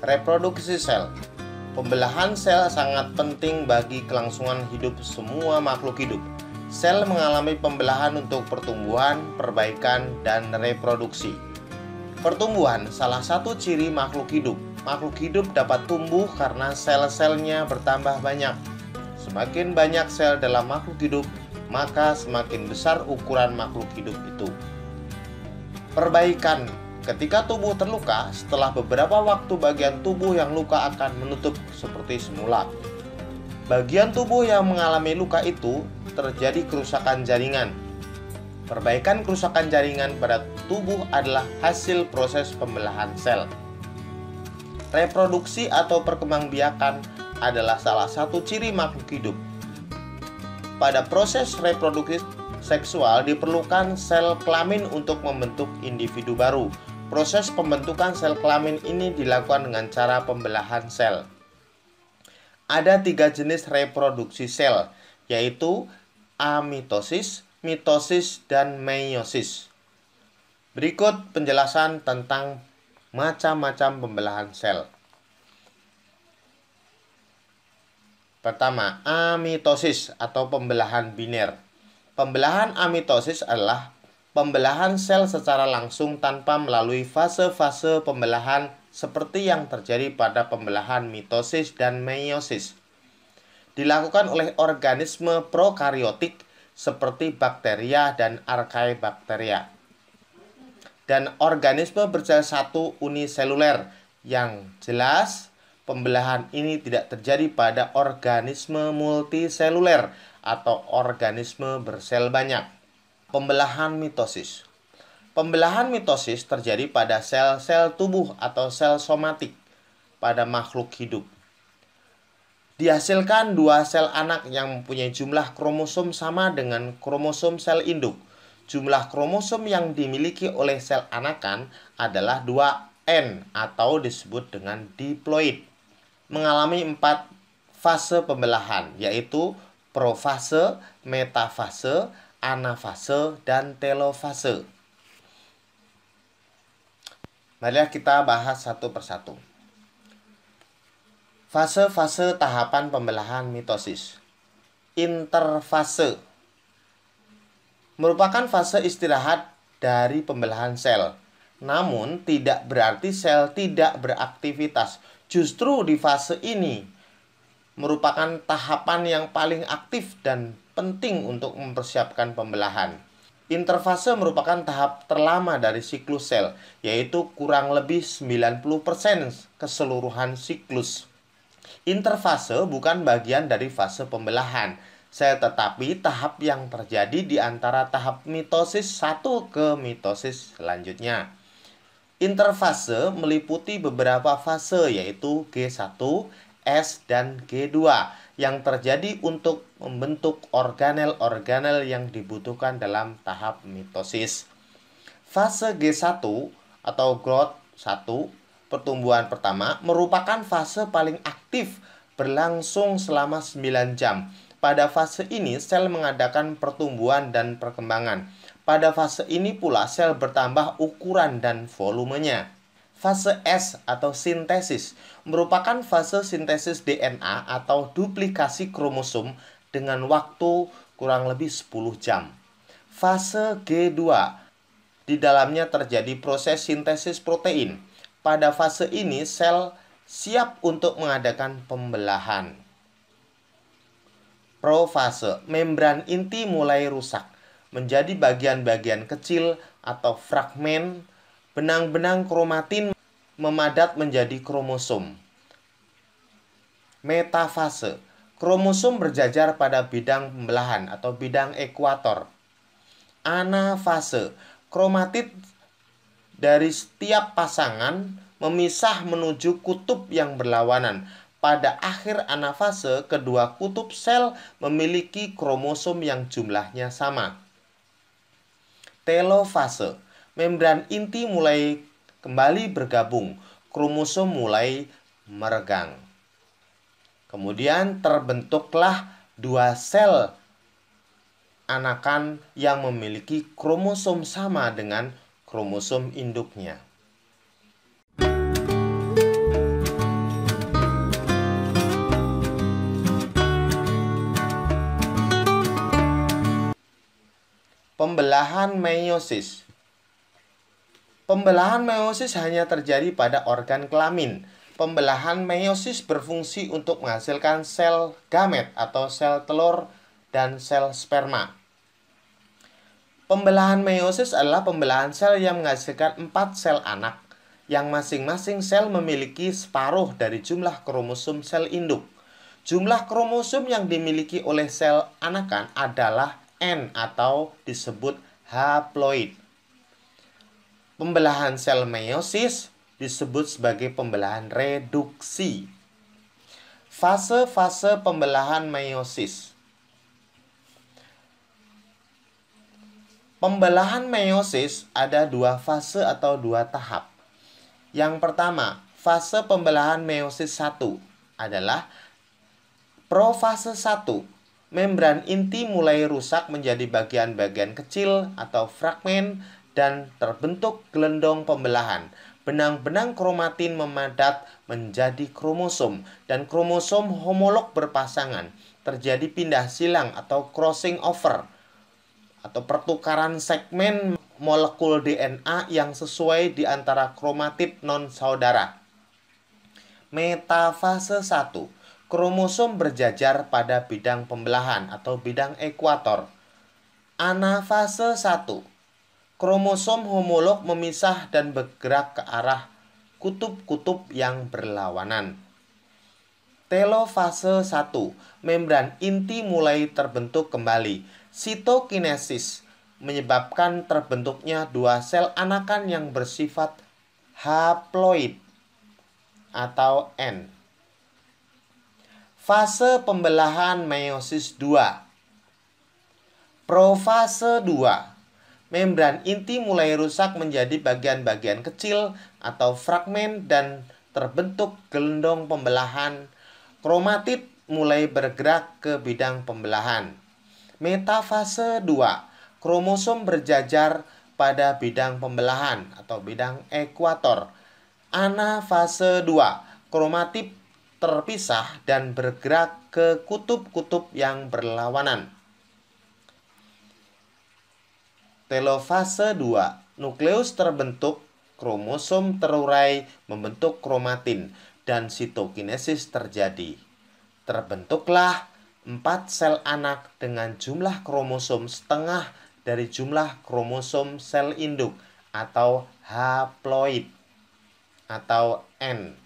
Reproduksi sel. Pembelahan sel sangat penting bagi kelangsungan hidup semua makhluk hidup. Sel mengalami pembelahan untuk pertumbuhan, perbaikan, dan reproduksi. Pertumbuhan salah satu ciri makhluk hidup. Makhluk hidup dapat tumbuh karena sel-selnya bertambah banyak. Semakin banyak sel dalam makhluk hidup, maka semakin besar ukuran makhluk hidup itu. Perbaikan. Ketika tubuh terluka, setelah beberapa waktu bagian tubuh yang luka akan menutup seperti semula. Bagian tubuh yang mengalami luka itu terjadi kerusakan jaringan. Perbaikan kerusakan jaringan pada tubuh adalah hasil proses pembelahan sel. Reproduksi atau perkembangbiakan adalah salah satu ciri makhluk hidup. Pada proses reproduksi seksual diperlukan sel kelamin untuk membentuk individu baru. Proses pembentukan sel kelamin ini dilakukan dengan cara pembelahan sel. Ada 3 jenis reproduksi sel, yaitu amitosis, mitosis, dan meiosis. Berikut penjelasan tentang macam-macam pembelahan sel. Pertama, amitosis atau pembelahan biner. Pembelahan amitosis adalah pembelahan sel secara langsung tanpa melalui fase-fase pembelahan seperti yang terjadi pada pembelahan mitosis dan meiosis. Dilakukan oleh organisme prokariotik seperti bakteria dan archaebacteria. Dan organisme bersel satu uniseluler. Yang jelas, pembelahan ini tidak terjadi pada organisme multiseluler atau organisme bersel banyak. Pembelahan mitosis. Pembelahan mitosis terjadi pada sel-sel tubuh atau sel somatik pada makhluk hidup. Dihasilkan 2 sel anak yang mempunyai jumlah kromosom sama dengan kromosom sel induk. Jumlah kromosom yang dimiliki oleh sel anakan adalah 2N atau disebut dengan diploid. Mengalami 4 fase pembelahan, yaitu profase, metafase, anafase, dan telofase. Marilah kita bahas satu persatu. Fase-fase tahapan pembelahan mitosis. Interfase merupakan fase istirahat dari pembelahan sel. Namun tidak berarti sel tidak beraktivitas. Justru di fase ini merupakan tahapan yang paling aktif dan penting untuk mempersiapkan pembelahan. Interfase merupakan tahap terlama dari siklus sel, yaitu kurang lebih 90% keseluruhan siklus. Interfase bukan bagian dari fase pembelahan sel, tetapi tahap yang terjadi di antara tahap mitosis 1 ke mitosis selanjutnya. Interfase meliputi beberapa fase, yaitu G1, S, dan G2 yang terjadi untuk membentuk organel-organel yang dibutuhkan dalam tahap mitosis. Fase G1 atau growth 1, pertumbuhan pertama, merupakan fase paling aktif, berlangsung selama 9 jam. Pada fase ini sel mengadakan pertumbuhan dan perkembangan. Pada fase ini pula sel bertambah ukuran dan volumenya. Fase S atau sintesis merupakan fase sintesis DNA atau duplikasi kromosom dengan waktu kurang lebih 10 jam. Fase G2, di dalamnya terjadi proses sintesis protein. Pada fase ini sel siap untuk mengadakan pembelahan. Profase, membran inti mulai rusak menjadi bagian-bagian kecil atau fragmen. Benang-benang kromatin memadat menjadi kromosom. Metafase, kromosom berjajar pada bidang pembelahan atau bidang ekuator. Anafase, kromatid dari setiap pasangan memisah menuju kutub yang berlawanan. Pada akhir anafase, kedua kutub sel memiliki kromosom yang jumlahnya sama. Telofase, membran inti mulai kembali bergabung, kromosom mulai meregang. Kemudian terbentuklah 2 sel anakan yang memiliki kromosom sama dengan kromosom induknya. Pembelahan meiosis. Pembelahan meiosis hanya terjadi pada organ kelamin. Pembelahan meiosis berfungsi untuk menghasilkan sel gamet atau sel telur dan sel sperma. Pembelahan meiosis adalah pembelahan sel yang menghasilkan 4 sel anak, yang masing-masing sel memiliki separuh dari jumlah kromosom sel induk. Jumlah kromosom yang dimiliki oleh sel anakan adalah N atau disebut haploid. Pembelahan sel meiosis disebut sebagai pembelahan reduksi. Fase-fase pembelahan meiosis. Pembelahan meiosis ada 2 fase atau 2 tahap. Yang pertama, fase pembelahan meiosis 1 adalah profase 1. Membran inti mulai rusak menjadi bagian-bagian kecil atau fragmen dan terbentuk gelendong pembelahan. Benang-benang kromatin memadat menjadi kromosom dan kromosom homolog berpasangan. Terjadi pindah silang atau crossing over atau pertukaran segmen molekul DNA yang sesuai di antara kromatid non-saudara. Metafase 1. Kromosom berjajar pada bidang pembelahan atau bidang ekuator. Anafase 1. Kromosom homolog memisah dan bergerak ke arah kutub-kutub yang berlawanan. Telofase 1. Membran inti mulai terbentuk kembali. Sitokinesis menyebabkan terbentuknya 2 sel anakan yang bersifat haploid atau N. Fase pembelahan meiosis 2. Profase 2. Membran inti mulai rusak menjadi bagian-bagian kecil atau fragmen dan terbentuk gelendong pembelahan. Kromatid mulai bergerak ke bidang pembelahan. Metafase 2. Kromosom berjajar pada bidang pembelahan atau bidang ekuator. Anafase 2. Kromatid terpisah dan bergerak ke kutub-kutub yang berlawanan. Telofase 2. Nukleus terbentuk, kromosom terurai membentuk kromatin, dan sitokinesis terjadi. Terbentuklah 4 sel anak dengan jumlah kromosom setengah dari jumlah kromosom sel induk atau haploid atau N.